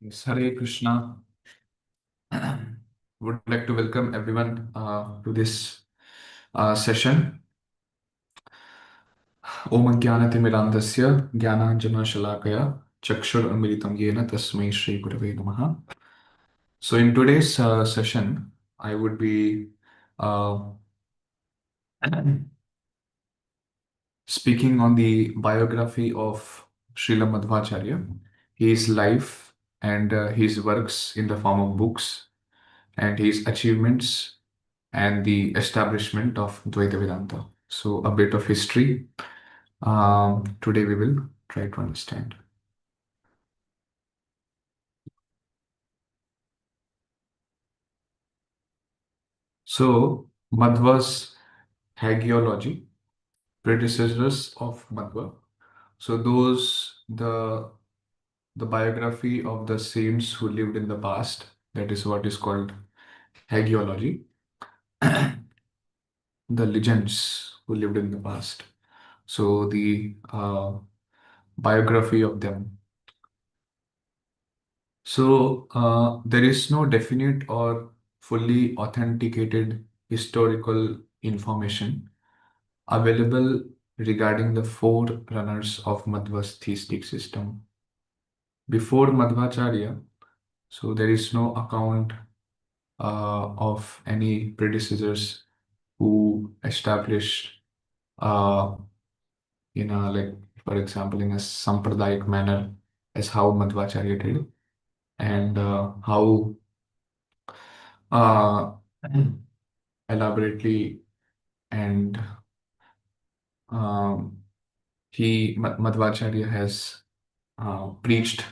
Yes, Hare Krishna. Would like to welcome everyone to this session. Om Jnanatimirandasya Jnananjana Shalakaya Chakshur Yena Tasmai Shri Gurave Namaha. So in today's session, I would be uh, speaking on the biography of Srila Madhvācārya, his life and his works in the form of books and his achievements and the establishment of Dvaita Vedānta. So a bit of history. Today we will try to understand. So Madhva's hagiology, predecessors of Madhva. So the biography of the saints who lived in the past. That is what is called hagiology. The legends who lived in the past. So the biography of them. So there is no definite or fully authenticated historical information available regarding the forerunners of Madhva's theistic system. Before Madhvācārya, so there is no account of any predecessors who established in a, like, for example, in a Sampradayic manner as how Madhvācārya did, and how uh, elaborately and um, Madhvācārya has preached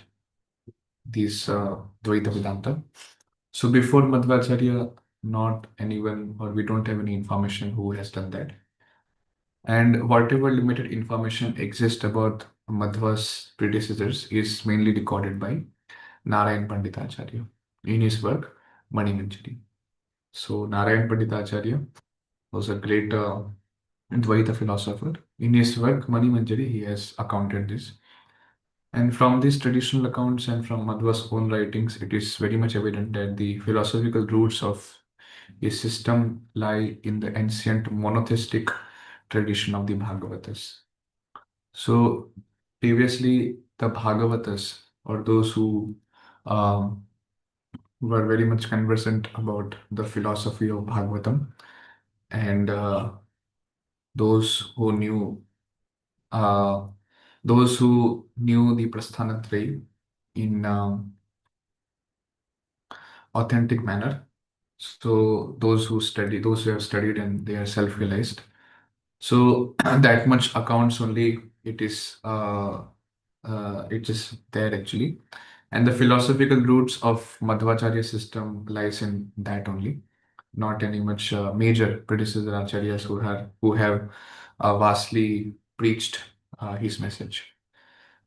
these Dvaita Vedanta. So before Madhvācārya, not anyone, or we don't have any information who has done that. And whatever limited information exists about Madhva's predecessors is mainly recorded by Narayan Panditacharya in his work Mani Manjari. So Narayan Panditacharya was a great Dvaita philosopher. In his work Mani Manjari, he has accounted this. And from these traditional accounts and from Madhva's own writings, it is very much evident that the philosophical roots of his system lie in the ancient monotheistic tradition of the Bhagavatas. So previously, the Bhagavatas, or those who um, were very much conversant about the philosophy of Bhagavatam, and those who knew uh, those who knew the Prasthanatraya in authentic manner. So those who have studied and they are self-realized. So that much accounts only it is there actually. And the philosophical roots of Madhvacharya system lies in that only, not any much major predecessor acharyas who have vastly preached his message,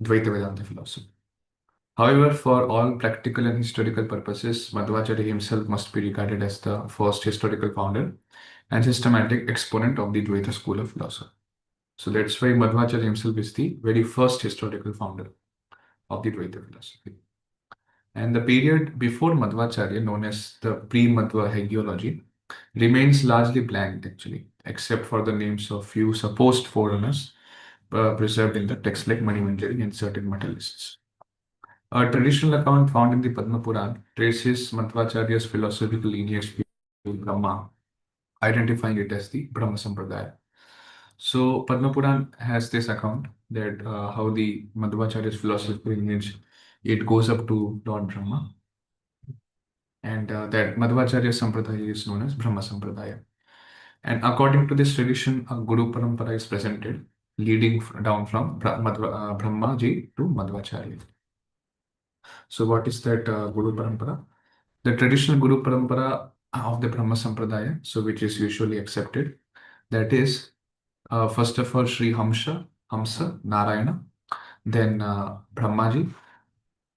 Dvaita Vedanta philosophy. However, for all practical and historical purposes, Madhvacharya himself must be regarded as the first historical founder and systematic exponent of the Dvaita school of philosophy. So that's why Madhvacharya himself is the very first historical founder of the Dvaita philosophy. And the period before Madhvacharya, known as the pre-Madhva hagiology, remains largely blank actually, except for the names of few supposed forerunners preserved in the text like Mani Manjari and certain materialists. A traditional account found in the Padma Puran traces Madhvacharya's philosophical lineage to Brahma, identifying it as the Brahma Sampradaya. So Padma Puran has this account that how the Madhvacharya's philosophical lineage, it goes up to Lord Brahma, and that Madhvacharya Sampradaya is known as Brahma Sampradaya. And according to this tradition, a Guru Parampara is presented, leading down from Brahma ji to Madhvacharya. So what is that Guru Parampara? The traditional Guru Parampara of the Brahma Sampradaya, so which is usually accepted, that is first of all Sri Hamsa, Narayana, then Brahmaji,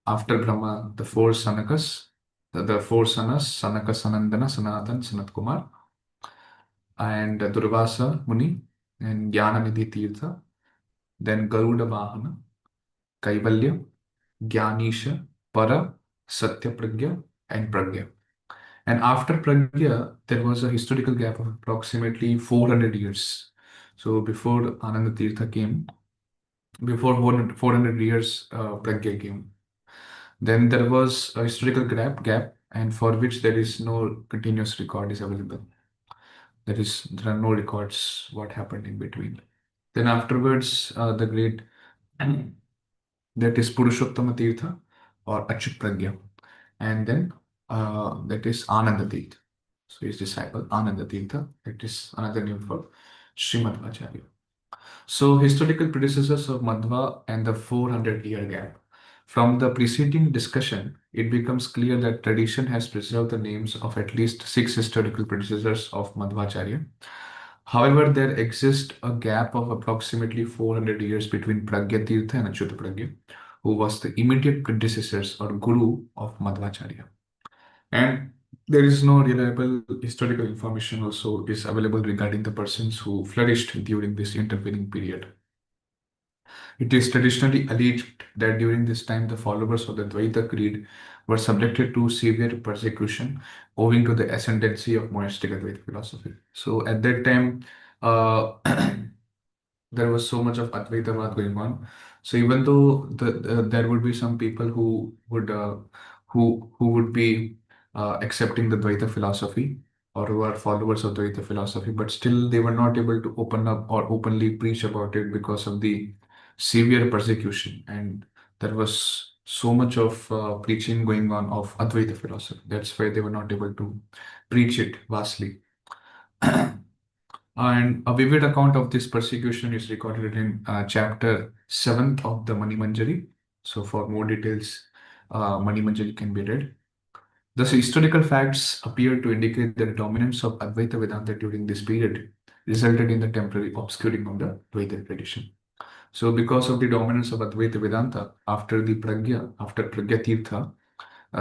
after Brahma, the four Sanakas, the four Sanas, Sanaka, Sanandana, Sanatan, Sanat Kumar, and Durvasa Muni, and Jnananidhi Tirtha, then Garuda Vahana, Kaivalya, Jnanisha, Para, Satya Pragya, and Pragya. And after Pragya, there was a historical gap of approximately 400 years. So before Ananda Tirtha came, before 400 years, Pragya came. Then there was a historical gap, and for which there is no continuous record is available. There are no records what happened in between. Then afterwards, the great that is Purushottama Tirtha or Achyut Pragya, and then that is Ananda Tirtha. So his disciple Ananda Tirtha. It is another name for Srimad Acharya. So historical predecessors of Madhva and the 400-year gap. From the preceding discussion, it becomes clear that tradition has preserved the names of at least six historical predecessors of Madhvācārya. However, there exists a gap of approximately 400 years between Pragya Tirtha and Achyuta Pragya, who was the immediate predecessors or guru of Madhvācārya. And there is no reliable historical information also is available regarding the persons who flourished during this intervening period. It is traditionally alleged that during this time the followers of the Dvaita creed were subjected to severe persecution owing to the ascendancy of monastic Advaita philosophy. So at that time, uh, there was so much of Advaitavad going on. So even though there would be some people who would be accepting the Dvaita philosophy or who are followers of Dvaita philosophy, but still they were not able to open up or openly preach about it because of the severe persecution, and there was so much of preaching going on of Advaita philosophy. That's why they were not able to preach it vastly. And a vivid account of this persecution is recorded in chapter 7th of the Mani Manjari. So, for more details, Mani Manjari can be read. Thus, historical facts appear to indicate that the dominance of Advaita Vedanta during this period resulted in the temporary obscuring of the Dvaita tradition. So, because of the dominance of Advaita Vedanta after Pragya Tirtha,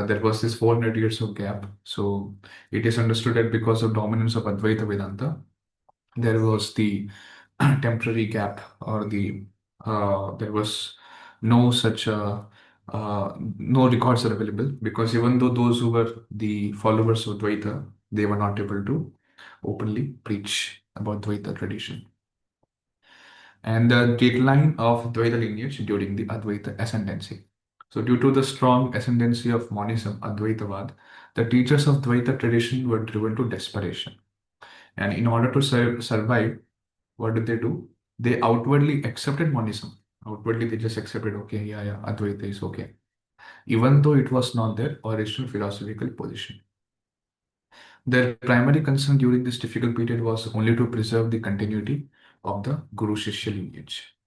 there was this 400 years of gap. So, it is understood that because of dominance of Advaita Vedanta, there was the temporary gap or there was no such no records are available, because even though those who were the followers of Dvaita, they were not able to openly preach about Dvaita tradition. And the decline of Dvaita lineage during the Advaita ascendancy. So due to the strong ascendancy of monism, Advaitavad, the teachers of Dvaita tradition were driven to desperation. And in order to survive, what did they do? They outwardly accepted monism. Outwardly, they just accepted, okay, yeah, Advaita is okay, even though it was not their original philosophical position. Their primary concern during this difficult period was only to preserve the continuity of the Guru Shishya lineage.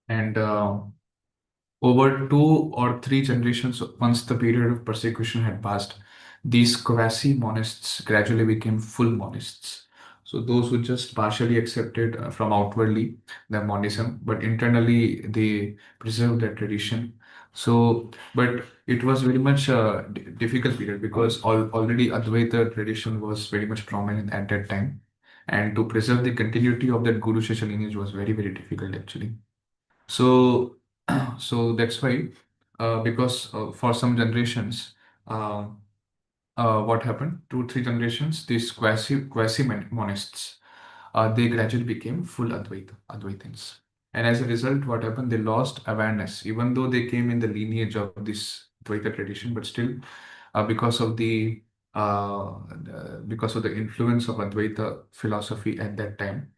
And over 2 or 3 generations, once the period of persecution had passed, these quasi monists gradually became full monists. So, those who just partially accepted from outwardly the monism, but internally they preserved their tradition. So, but it was very much a difficult period because already Advaita tradition was very much prominent at that time. And to preserve the continuity of that Guru Shishya lineage was very, very difficult actually. So, so that's why, because for some generations, uh, what happened? 2, 3 generations, these quasi monists, they gradually became full Advaitins. And as a result, what happened? They lost awareness, even though they came in the lineage of this Dvaita tradition, but still, because of because of the influence of Advaita philosophy at that time,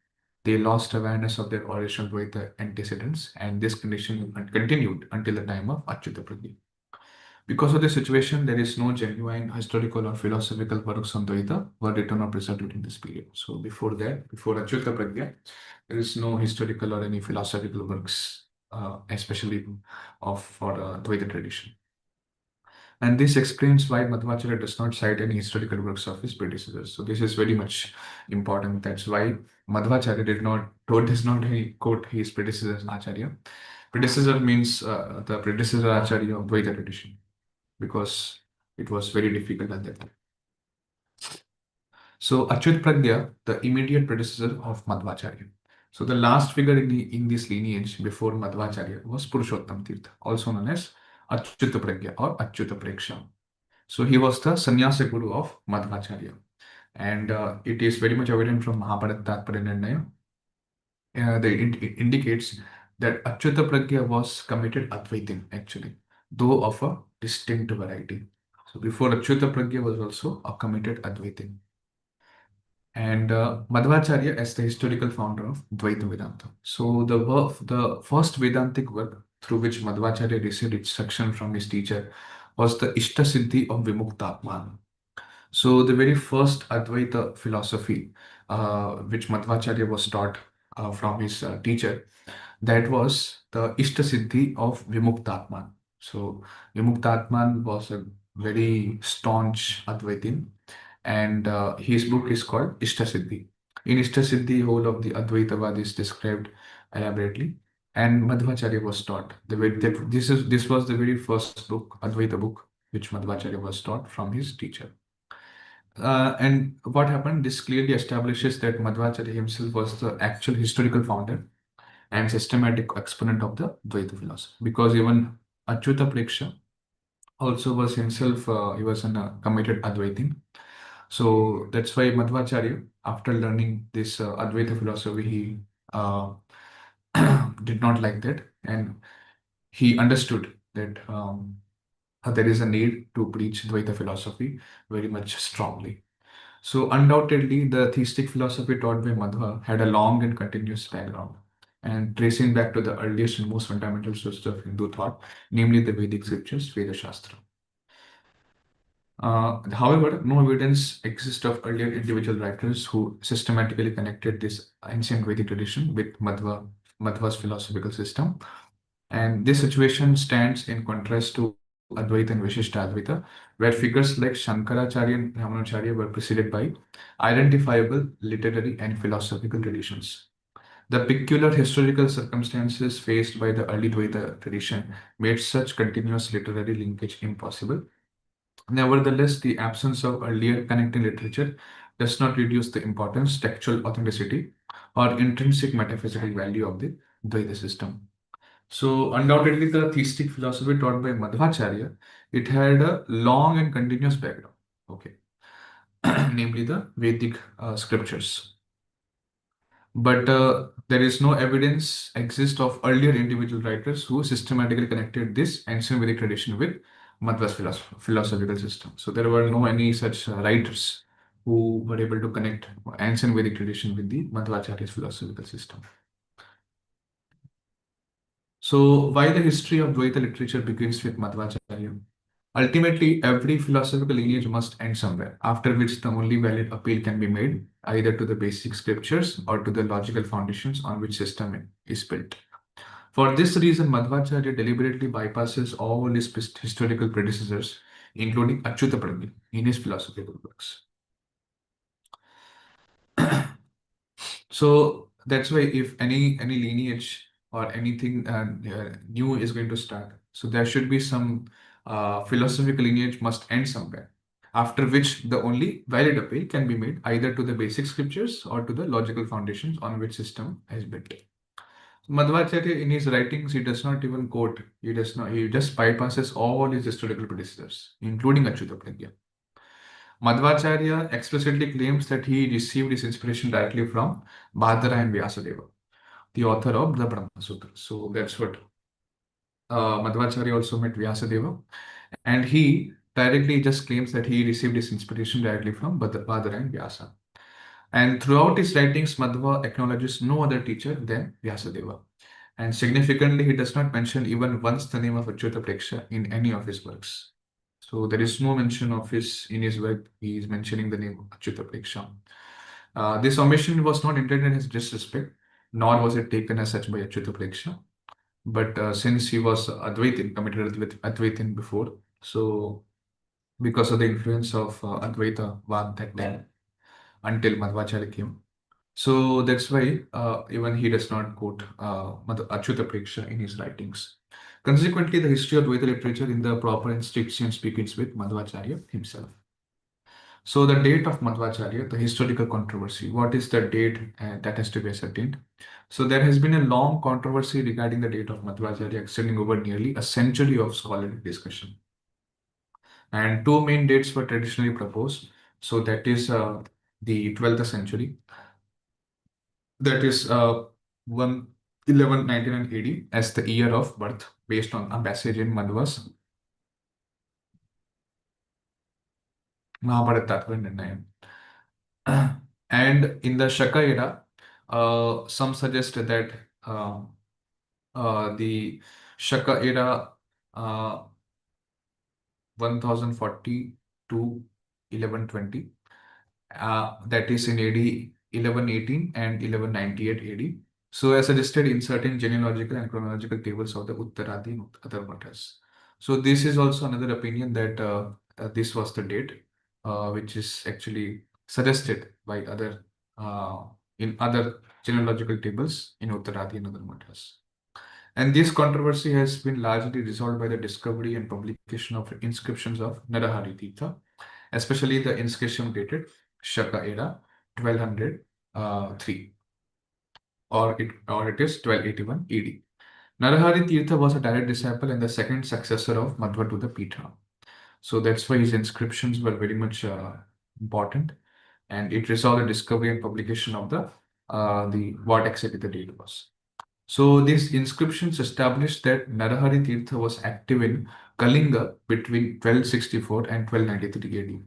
they lost awareness of their original Dvaita antecedents, and this condition continued until the time of Achyuta Pragya. Because of this situation, there is no genuine historical or philosophical works on Dvaita were written or preserved during this period. So before that, before Achyuta Pragya, there is no historical or any philosophical works, especially of for Dvaita tradition. And this explains why Madhvācārya does not cite any historical works of his predecessors. So this is very much important. That's why Madhvācārya does not quote his predecessors Acharya. Predecessor means the predecessor Acharya of Dvaita tradition, because it was very difficult at that time. So Achyut Pragya, the immediate predecessor of Madhvācārya. So the last figure in this lineage before Madhvācārya was Purushottam Tirtha, also known as Achyuta Pragya or Achyuta Preksha. So he was the sannyasa guru of Madhvācārya. And it is very much evident from Mahabharata Tatparya Nirnaya. It indicates that Achyuta Pragya was committed Advaitin actually, though of a distinct variety. So before Achyuta Pragya was also a committed Advaitin. And Madhvācārya as the historical founder of Dvaita Vedānta. So the first Vedantic work through which Madhvācārya received instruction from his teacher was the Ishta Siddhi of Vimuktatman. So the very first Advaita philosophy, which Madhvācārya was taught from his teacher, that was the Ishta Siddhi of Vimuktatman. So Vimuktatman was a very staunch Advaitin, and his book is called Ishta Siddhi. In Ishta Siddhi, whole of the Advaitavad is described elaborately, and Madhvācārya was taught. This was the very first book, Advaita book, which Madhvācārya was taught from his teacher. And what happened? This clearly establishes that Madhvācārya himself was the actual historical founder and systematic exponent of the Dvaita philosophy. Because even Achyuta Preksha also was himself, he was a committed Advaitin. So that's why Madhvācārya, after learning this Advaita philosophy, he did not like that, and he understood that there is a need to preach Dvaita philosophy very much strongly. So undoubtedly, the theistic philosophy taught by Madhva had a long and continuous background, and tracing back to the earliest and most fundamental sources of Hindu thought, namely the Vedic scriptures, Veda Shastra. However, no evidence exists of earlier individual writers who systematically connected this ancient Vedic tradition with Madhva's philosophical system. And this situation stands in contrast to Advaita and Vishishtadvaita, where figures like Shankaracharya and Ramanacharya were preceded by identifiable literary and philosophical traditions. The peculiar historical circumstances faced by the early Dvaita tradition made such continuous literary linkage impossible. Nevertheless, the absence of earlier connecting literature does not reduce the importance, textual authenticity, or intrinsic metaphysical value of the Dvaita system. So undoubtedly, the theistic philosophy taught by Madhvācārya, it had a long and continuous background, okay, namely the Vedic scriptures. But there is no evidence exists of earlier individual writers who systematically connected this ancient Vedic tradition with Madhva's philosophical system. So there were no any such writers who were able to connect ancient Vedic tradition with the Madhvācārya's philosophical system. So why the history of Dvaita literature begins with Madhvācārya? Ultimately, every philosophical lineage must end somewhere, after which the only valid appeal can be made either to the basic scriptures or to the logical foundations on which system is built. For this reason, Madhvācārya deliberately bypasses all his historical predecessors, including Achyuta Pragya, in his philosophical works. So that's why if any lineage or anything new is going to start, so there should be some philosophical lineage must end somewhere, after which the only valid appeal can be made either to the basic scriptures or to the logical foundations on which system is built. Madhvācārya in his writings, he does not even quote, he just bypasses all his historical predecessors, including Achyuta Pragya. Madhvācārya explicitly claims that he received his inspiration directly from Bhadara and Vyasadeva, the author of the Brahma Sutra. So that's what Madhvācārya also met Vyasadeva, and he directly just claims that he received his inspiration directly from Bhadara and Vyasa. And throughout his writings, Madhva acknowledges no other teacher than Vyasadeva. And significantly, he does not mention even once the name of Achyuta Preksha in any of his works. So there is no mention of in his work, he is mentioning the name of Achyuta Preksha. This omission was not intended as disrespect, nor was it taken as such by Achyuta Preksha. But since he was Advaitin, committed with Advaitin before, so because of the influence of Advaita Vad that time, until Madhvācārya came. So that's why even he does not quote Achyuta Preksha in his writings. Consequently, the history of Dvaita literature in the proper and strict sense begins with Madhvācārya himself. So the date of Madhvācārya, the historical controversy. What is the date that has to be ascertained? So there has been a long controversy regarding the date of Madhvācārya, extending over nearly a century of scholarly discussion. And two main dates were traditionally proposed. So that is the 12th century, that is 1 1199 AD as the year of birth based on a passage in Madhva's Mahabharata Nirnayam. And in the Shaka era, some suggest that uh, the Shaka era, 1040 to 1120, that is in AD 1118 and 1198 AD. So as suggested in certain genealogical and chronological tables of the Uttaradi and other matters. So this is also another opinion that this was the date, which is actually suggested by other in other genealogical tables in Uttaradi and other matters. And this controversy has been largely resolved by the discovery and publication of inscriptions of Narahari Tirtha, especially the inscription dated Shaka era 1203, or it is 1281 AD. Narahari Tirtha was a direct disciple and the second successor of Madhva to the Pitha. So that's why his inscriptions were very much important, and it resolved the discovery and publication of the what exactly the date was. So these inscriptions established that Narahari Tirtha was active in Kalinga between 1264 and 1293 AD.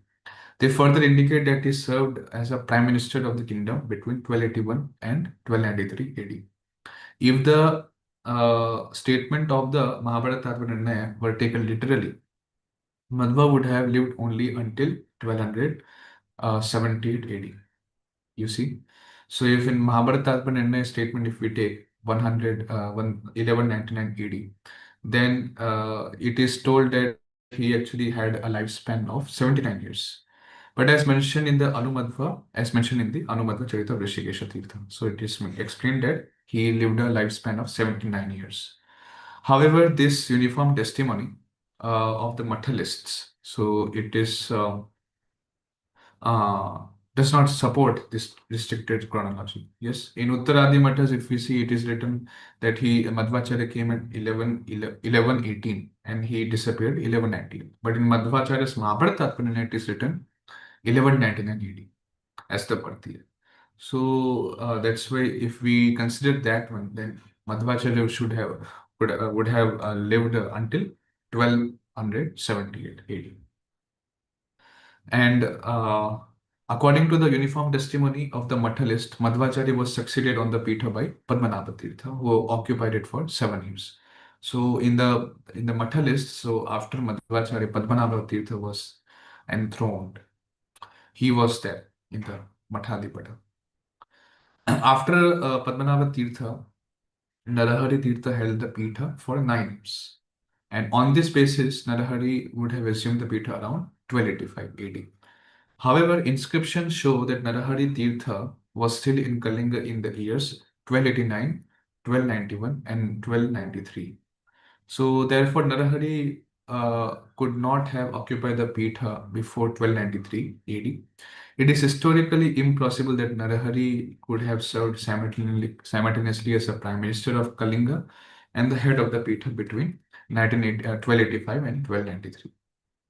They further indicate that he served as a prime minister of the kingdom between 1281 and 1293 AD. If the statement of the Mahabharata Nirnaya were taken literally, Madhva would have lived only until 1278 AD. You see? So if in Mahabharata Nirnaya statement, if we take 1199 AD, then it is told that he actually had a lifespan of 79 years. But as mentioned in the Anumadhva Charita of Rishikesha Tirtha. So it is explained that he lived a lifespan of 79 years. However, this uniform testimony of the materialists, so it is uh, does not support this restricted chronology. Yes, in Uttaradi Matas, if we see, it is written that Madhvacharya came at 1118 and he disappeared 1119. But in Madhvacharya's Mahabharata, it is written 1199 AD as the birth year. So that's why if we consider that one, then Madhvacharya would have lived until 1278 AD. And according to the uniform testimony of the Mathalist, Madhvacharya was succeeded on the Pitha by Padmanabha Tirtha, who occupied it for 7 years. So in the Mathalist, so after Madhvacharya, Padmanabha Tirtha was enthroned. He was there in the Mathadipata. After Padmanabha Tirtha, Narahari Tirtha held the Pitha for 9 years. And on this basis, Narahari would have assumed the Pitha around 1285 AD. However, inscriptions show that Narahari Tirtha was still in Kalinga in the years 1289, 1291, and 1293. So, therefore, Narahari could not have occupied the Pitha before 1293 AD. It is historically impossible that Narahari could have served simultaneously as a prime minister of Kalinga and the head of the Pitha between 1285 and 1293.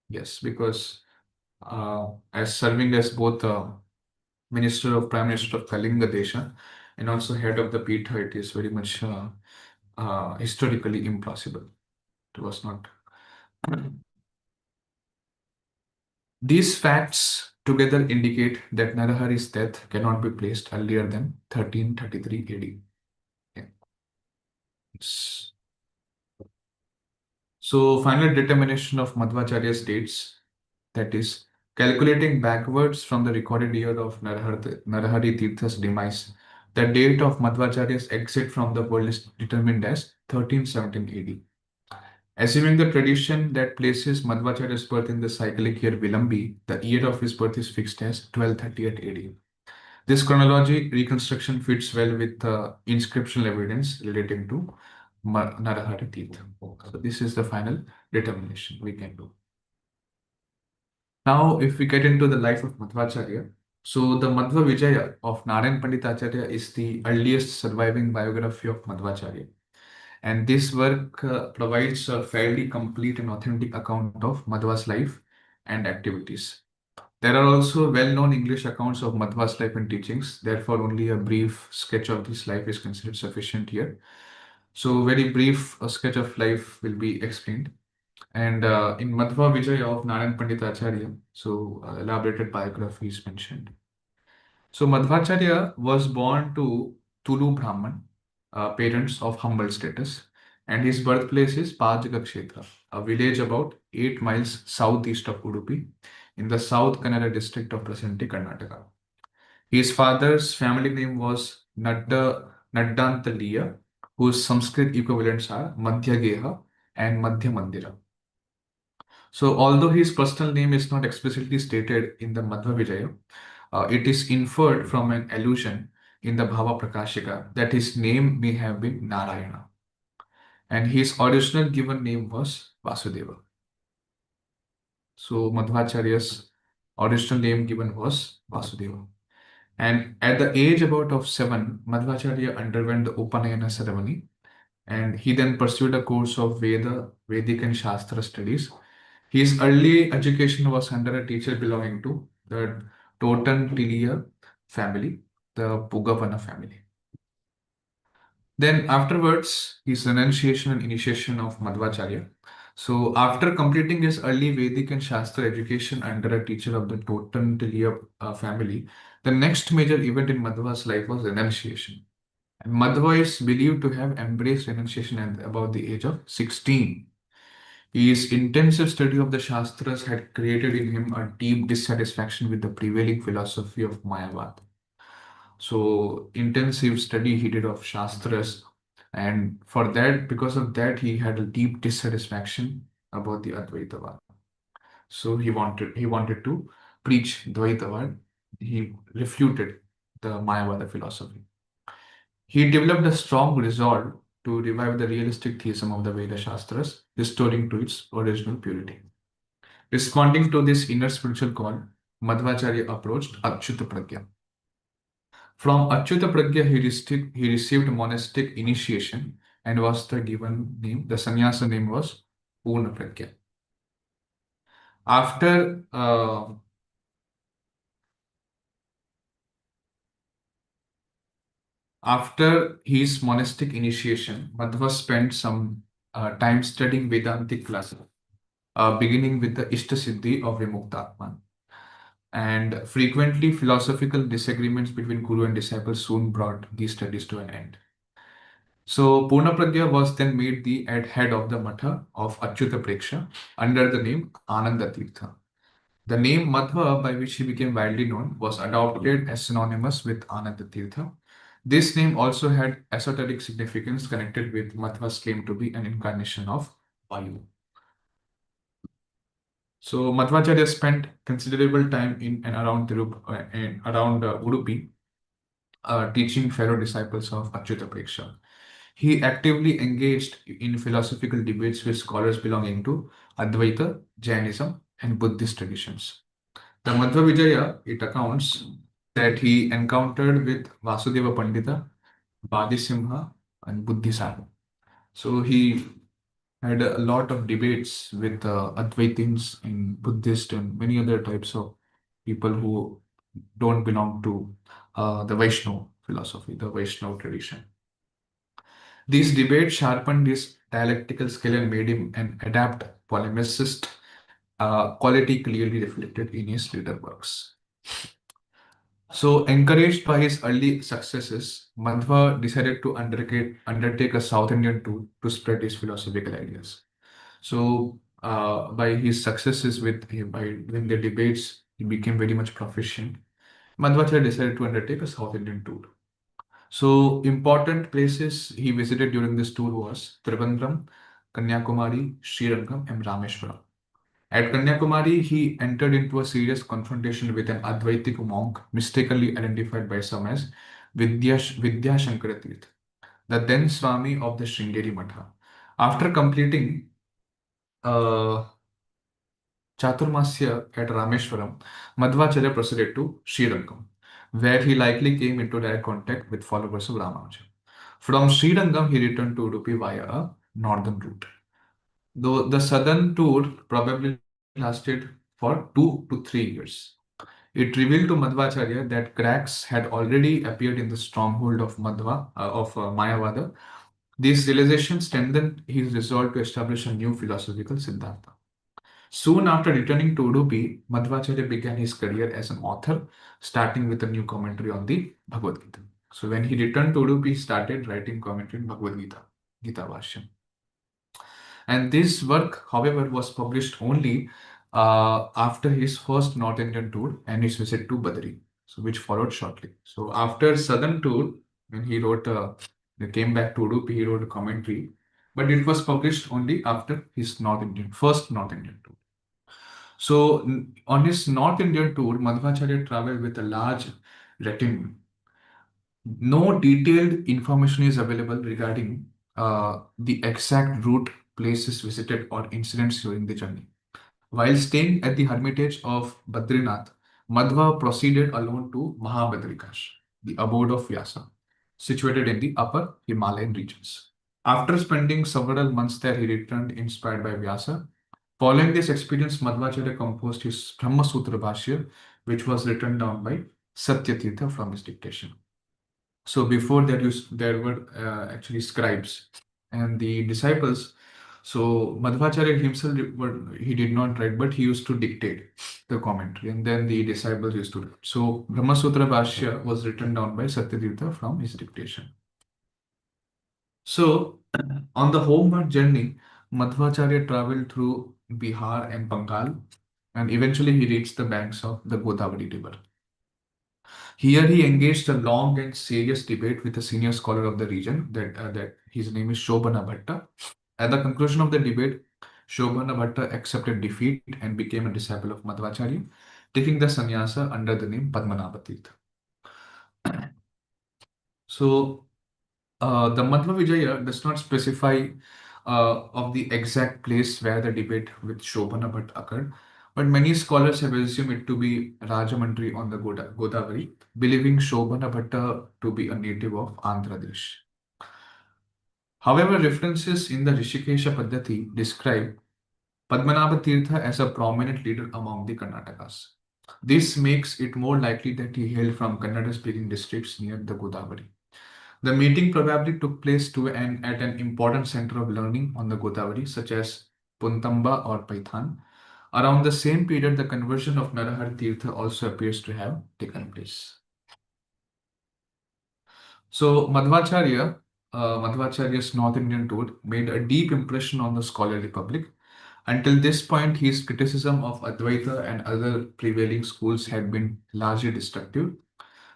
Yes, because as serving as both Prime Minister of Kalinga Desha and also head of the Pitha, it is very much historically impossible. It was not. These facts together indicate that Narahari's death cannot be placed earlier than 1333 AD. Yeah. So, final determination of Madhvacharya's dates, that is, calculating backwards from the recorded year of Narahari Tirtha's demise, the date of Madhvacharya's exit from the world is determined as 1317 AD. Assuming the tradition that places Madhvacharya's birth in the cyclic year Vilambi, the year of his birth is fixed as 1238 AD. This chronology reconstruction fits well with the inscriptional evidence relating to Narahari Tirtha. So this is the final determination we can do. Now, if we get into the life of Madhvācārya, so the Madhva Vijaya of Narayan Panditacharya is the earliest surviving biography of Madhvācārya. And this work provides a fairly complete and authentic account of Madhva's life and activities. There are also well-known English accounts of Madhva's life and teachings. Therefore, only a brief sketch of his life is considered sufficient here. So, very brief sketch of life will be explained. And in Madhva Vijaya of Narayan Panditacharya, so elaborated biography is mentioned. So Madhvacharya was born to Tulu Brahman, parents of humble status, and his birthplace is Pajaka Kshetra, a village about 8 miles southeast of Udupi in the South Kannada district of present-day Karnataka. His father's family name was Naddantaliya, whose Sanskrit equivalents are Madhyageha and Madhya Mandira. So, although his personal name is not explicitly stated in the Madhva Vijaya, it is inferred from an allusion in the Bhava Prakashika that his name may have been Narayana, and his original given name was Vasudeva. So, Madhvacharya's original name given was Vasudeva. And at the age about of 7, Madhvacharya underwent the Upanayana ceremony, and he then pursued a course of Vedic and Shastra studies. His early education was under a teacher belonging to the Totan family, the Pugavana family. Then afterwards, his renunciation and initiation of Madhvacharya. So after completing his early Vedic and Shastra education under a teacher of the Totan family, the next major event in Madhva's life was renunciation. And Madhva is believed to have embraced renunciation at about the age of 16. His intensive study of the Shastras had created in him a deep dissatisfaction with the prevailing philosophy of Mayavad. So, intensive study he did of Shastras, and for that, because of that, he had a deep dissatisfaction about the Advaitavad. So he wanted to preach Dvaitavad. He refuted the Mayavada philosophy. He developed a strong resolve to revive the realistic theism of the Veda Shastras, restoring to its original purity. Responding to this inner spiritual call, Madhvacharya approached Achyuta Pragya. From Achyuta Pragya, he received monastic initiation and was the given name, the sannyasa name was Purna Pragya. After After his monastic initiation, Madhva spent some time studying Vedantic classes, beginning with the Ishtasiddhi of Vimuktatman. And frequently, philosophical disagreements between guru and disciple soon brought these studies to an end. So, Purna Pragya was then made the head of the Matha of Achyuta Preksha under the name Ananda Tirtha. The name Madhva, by which he became widely known, was adopted as synonymous with Ananda Tirtha. This name also had esoteric significance connected with Madhva's claim to be an incarnation of Vayu. So Madhvacharya spent considerable time in and around Udupi, teaching fellow disciples of Achyuta Preksha. He actively engaged in philosophical debates with scholars belonging to Advaita, Jainism, and Buddhist traditions. The Madhva Vijaya, it accounts that he encountered with Vasudeva Pandita, Badisimha, and Buddhisara. So he had a lot of debates with Advaitins and Buddhist and many other types of people who don't belong to the Vaishnava philosophy, the Vaishnava tradition. These debates sharpened his dialectical skill and made him an adept polemicist, quality clearly reflected in his later works. So, encouraged by his early successes, Madhva decided to undertake a South Indian tour to spread his philosophical ideas. So, by his successes by doing the debates, he became very much proficient. Madhvacharya decided to undertake a South Indian tour. So, important places he visited during this tour was Trivandrum, Kanyakumari, Srirangam, and Rameshwaram. At Kanyakumari, he entered into a serious confrontation with an Advaitic monk mistakenly identified by some as Vidya Shankara Tirth, the then Swami of the Sringeri Matha. After completing uh, Chaturmasya at Rameshwaram, Madhvācārya proceeded to Srirangam, where he likely came into direct contact with followers of Ramanuja. From Srirangam, he returned to Udupi via a northern route. Though the southern tour probably lasted for 2 to 3 years. It revealed to Madhvācārya that cracks had already appeared in the stronghold of Mayavada. This realization strengthened his resolve to establish a new philosophical Siddhanta. Soon after returning to Udupi, Madhvācārya began his career as an author, starting with a new commentary on the Bhagavad Gita. So when he returned to Udupi, he started writing commentary on Bhagavad Gita, Gita Bhashyam. And this work, however, was published only after his first North Indian tour and his visit to Badri, so which followed shortly. So after southern tour, when he came back to Udupi, he wrote a commentary, but it was published only after his first North Indian tour. So on his North Indian tour, Madhvācārya traveled with a large retinue. No detailed information is available regarding the exact route, places visited, or incidents during the journey. While staying at the hermitage of Badrinath, Madhva proceeded alone to Mahabadrikash, the abode of Vyasa, situated in the upper Himalayan regions. After spending several months there, he returned inspired by Vyasa. Following this experience, Madhvacharya composed his Brahma Sutra Bhashya, which was written down by Satyatirtha from his dictation. So before that, there were actually scribes and the disciples. So Madhvacharya himself, he did not write, but he used to dictate the commentary, and then the disciples used to write. So Brahma Sutra Bhashya was written down by Satyatirtha from his dictation. So on the homeward journey, Madhvacharya traveled through Bihar and Bengal, and eventually he reached the banks of the Godavari River. Here he engaged a long and serious debate with a senior scholar of the region, that his name is Shobhana Bhatta. At the conclusion of the debate, Shobhana Bhatta accepted defeat and became a disciple of Madhvacharya, taking the sannyasa under the name Padmanabha Tirtha. So the Madhva Vijaya does not specify of the exact place where the debate with Shobhana Bhatt occurred, but many scholars have assumed it to be Rajamandri on the Godavari, believing Shobhana Bhatta to be a native of Andhra Pradesh. However, references in the Rishikesha Paddhati describe Padmanabha Tirtha as a prominent leader among the Karnatakas. This makes it more likely that he hailed from Kannada-speaking districts near the Godavari. The meeting probably took place at an important center of learning on the Godavari, such as Puntamba or Paithan. Around the same period, the conversion of Narahar Tirtha also appears to have taken place. So Madhvacharya's North Indian tour made a deep impression on the scholarly public. Until this point, his criticism of Advaita and other prevailing schools had been largely destructive,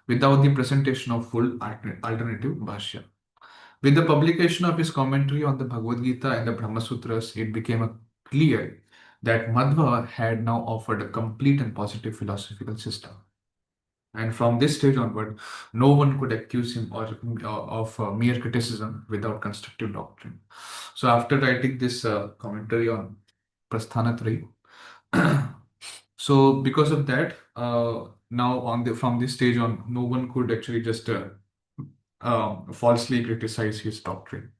without the presentation of full alternative bhashya. With the publication of his commentary on the Bhagavad Gita and the Brahma Sutras, it became clear that Madhva had now offered a complete and positive philosophical system. And from this stage onward, no one could accuse him of mere criticism without constructive doctrine. So after writing this commentary on Prasthanatraya, so because of that, now from this stage on, no one could actually just falsely criticize his doctrine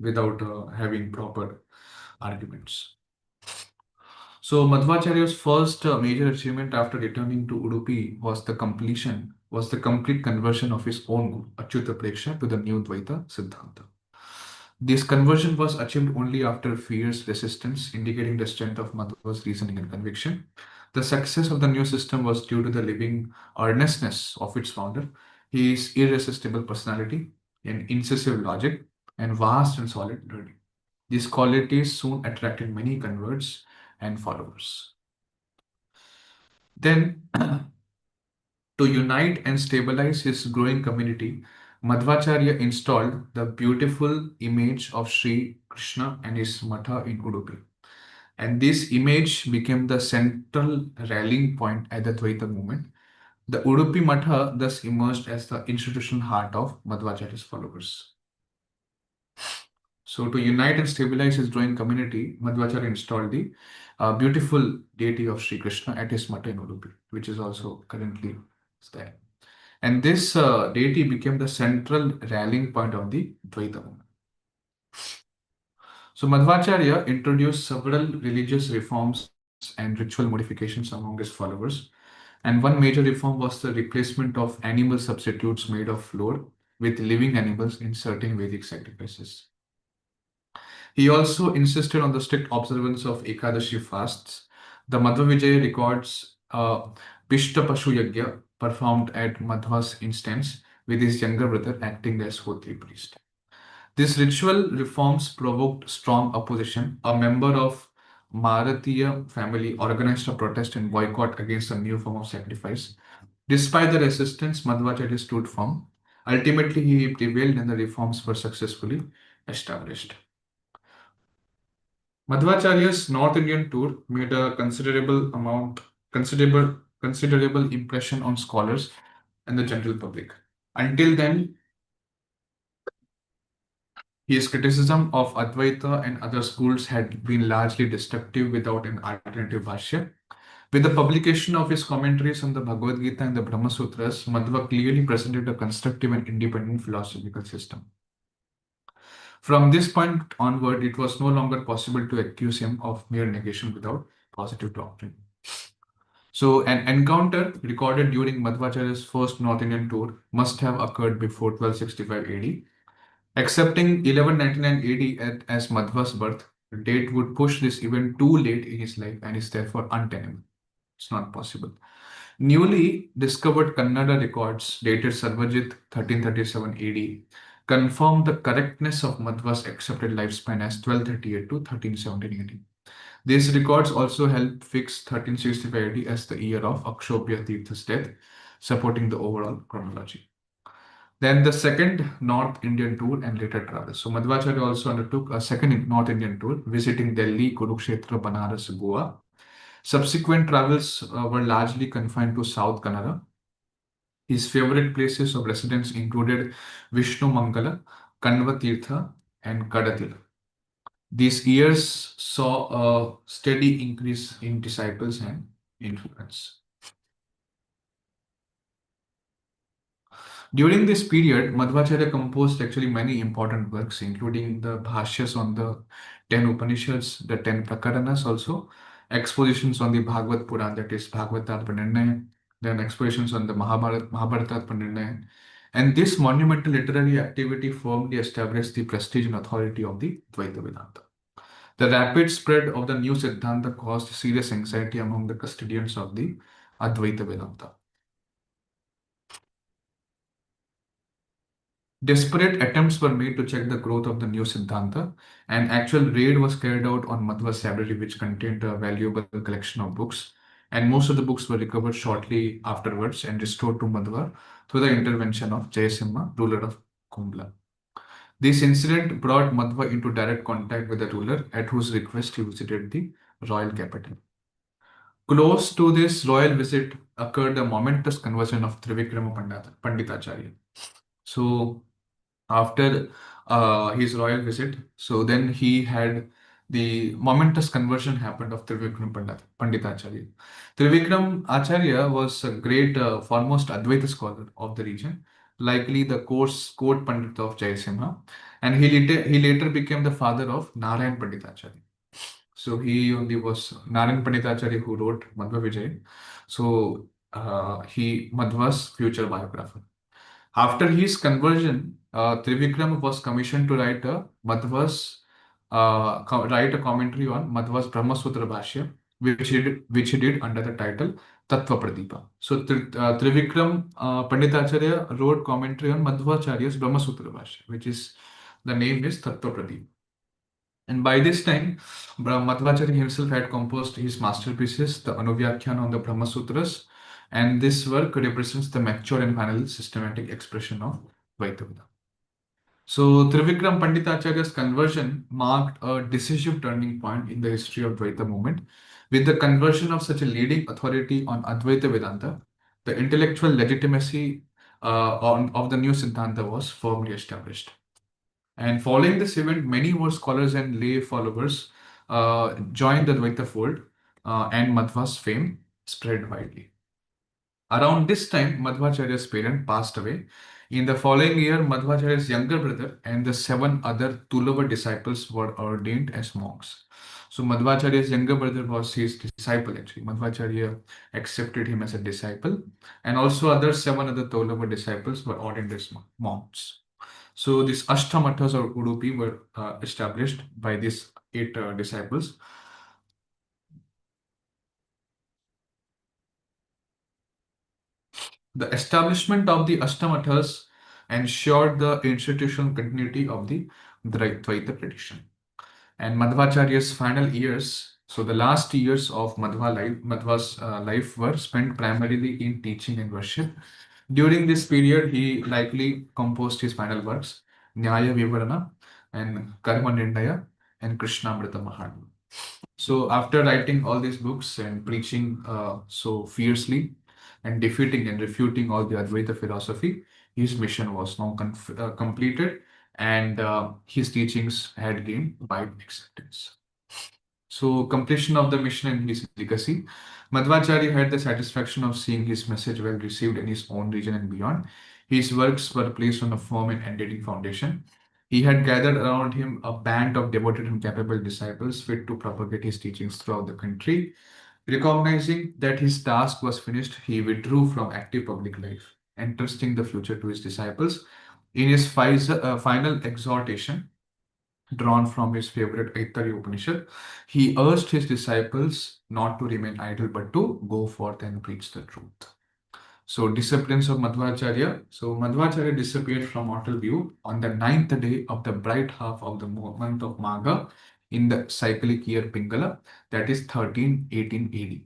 without having proper arguments. So Madhvacharya's first major achievement after returning to Udupi was the complete conversion of his own guru, Achyuta Preksha, to the new Dvaita Siddhanta. This conversion was achieved only after fierce resistance, indicating the strength of Madhva's reasoning and conviction. The success of the new system was due to the living earnestness of its founder, his irresistible personality, and incisive logic, and vast and solid learning. These qualities soon attracted many converts and followers. Then, to unite and stabilize his growing community, Madhvacharya installed the beautiful image of Sri Krishna and his matha in Udupi. And this image became the central rallying point at the Dvaita movement. The Udupi Matha thus emerged as the institutional heart of Madhvacharya's followers. So to unite and stabilize his growing community, Madhvacharya installed the beautiful deity of Sri Krishna at his Mata in Udupi, which is also currently there. And this deity became the central rallying point of the Dvaita movement. So Madhvacharya introduced several religious reforms and ritual modifications among his followers. And one major reform was the replacement of animal substitutes made of flour with living animals in certain Vedic sacrifices. He also insisted on the strict observance of Ekadashi fasts. The Madhva records Pishta Pashu Yagya performed at Madhva's instance, with his younger brother acting as Hotri priest. These ritual reforms provoked strong opposition. A member of Marathiya family organized a protest and boycott against a new form of sacrifice. Despite the resistance, Madhvacharya stood firm. Ultimately, he prevailed and the reforms were successfully established. Madhvacharya's North Indian tour made a considerable impression on scholars and the general public. Until then, his criticism of Advaita and other schools had been largely destructive without an alternative bhashya. With the publication of his commentaries on the Bhagavad Gita and the Brahma Sutras, Madhva clearly presented a constructive and independent philosophical system. From this point onward, it was no longer possible to accuse him of mere negation without positive doctrine. So, an encounter recorded during Madhvacharya's first North Indian tour must have occurred before 1265 AD. Accepting 1199 AD as Madhva's birth date would push this event too late in his life and is therefore untenable. It's not possible. Newly discovered Kannada records dated Sarvajit 1337 AD confirm the correctness of Madhva's accepted lifespan as 1238 to 1317 AD. These records also help fix 1365 AD as the year of Akshobhya Tirtha's death, supporting the overall chronology. Then the second North Indian tour and later travels. So Madhvacharya also undertook a second North Indian tour, visiting Delhi, Kurukshetra, Banaras, Goa. Subsequent travels were largely confined to South Kannada. His favorite places of residence included Vishnu Mangala, Kanva Tirtha, and Kadatil. These years saw a steady increase in disciples and influence. During this period, Madhvacharya composed actually many important works, including the Bhashyas on the 10 Upanishads, the 10 Prakaranas also, expositions on the Bhagavad Puran, that is Bhagavatat Panirnaya, then expositions on the Mahabharatat Panirnaya. And this monumental literary activity firmly established the prestige and authority of the Dvaita Vedanta. The rapid spread of the new Siddhanta caused serious anxiety among the custodians of the Advaita Vedanta. Desperate attempts were made to check the growth of the new Siddhanta. An actual raid was carried out on Madhva's library, which contained a valuable collection of books. And most of the books were recovered shortly afterwards and restored to Madhva through the intervention of Jayasimha, ruler of Kumbla. This incident brought Madhva into direct contact with the ruler, at whose request he visited the royal capital. Close to this royal visit occurred the momentous conversion of Trivikrama Panditacharya. So, after his royal visit, so then he had the momentous conversion happened of Trivikram Panditacharya. Trivikram Acharya was a great, foremost Advaita scholar of the region, likely the court Pandit of Jayasimha, and he later became the father of Narayan Panditacharya. So he only was Narayan Panditacharya who wrote Madhva Vijay. So he Madhva's future biographer. After his conversion, Trivikram was commissioned to write a commentary on Madhva's Brahma Sutra Bhashya, which he did under the title Tattva Pradipa. So Trivikram Panditacharya wrote commentary on Madhvacharya's Brahma Sutra Bhashya, which is the name is Tattva Pradipa. And by this time, Madhvacharya himself had composed his masterpieces, the Anuvyakhyana on the Brahma Sutras, and this work represents the mature and final systematic expression of Dvaita Vedanta. So, Trivikram Panditacharya's conversion marked a decisive turning point in the history of Dvaita movement. With the conversion of such a leading authority on Advaita Vedanta, the intellectual legitimacy of the new Siddhanta was firmly established. And following this event, many more scholars and lay followers joined the Dvaita fold, and Madhva's fame spread widely. Around this time, Madhvācārya's parent passed away. In the following year, Madhvācārya's younger brother and the seven other Tulava disciples were ordained as monks. So Madhvācārya's younger brother was his disciple actually. Madhvācārya accepted him as a disciple, and also other seven other Tulava disciples were ordained as monks. So these Ashtamathas or Udupi were established by these eight disciples. The establishment of the Ashtamathas ensured the institutional continuity of the Dvaita tradition. And Madhvacharya's final years, so the last years of Madhva's life were spent primarily in teaching and worship. During this period, he likely composed his final works, Nyaya Vivarana and Karma Nirnaya and Krishnamrita Mahatmya. So after writing all these books and preaching so fiercely and defeating and refuting all the Advaita philosophy, his mission was now completed, and his teachings had gained wide acceptance. So completion of the mission and his legacy. Madhvacharya had the satisfaction of seeing his message well received in his own region and beyond. His works were placed on a firm and enduring foundation. He had gathered around him a band of devoted and capable disciples fit to propagate his teachings throughout the country. Recognizing that his task was finished, he withdrew from active public life, entrusting the future to his disciples. In his final exhortation, drawn from his favorite Aittariya Upanishad, he urged his disciples not to remain idle but to go forth and preach the truth. So, disciplines of Madhvacharya. So, Madhvacharya disappeared from mortal view on the ninth day of the bright half of the month of Magha in the cyclic year Pingala, that is 1318 AD.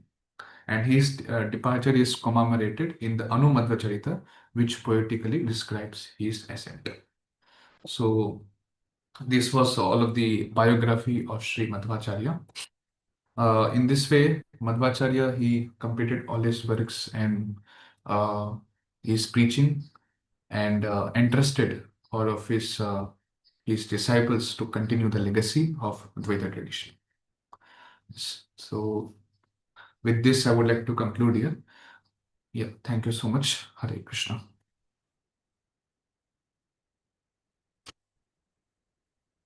And his departure is commemorated in the Anu Madhvacharita, which poetically describes his ascent. So, this was all of the biography of Sri Madhvacharya. In this way, Madhvacharya, he completed all his works and his preaching, and entrusted all of his disciples to continue the legacy of Dvaita tradition. So, with this, I would like to conclude here. Yeah, thank you so much. Hare Krishna.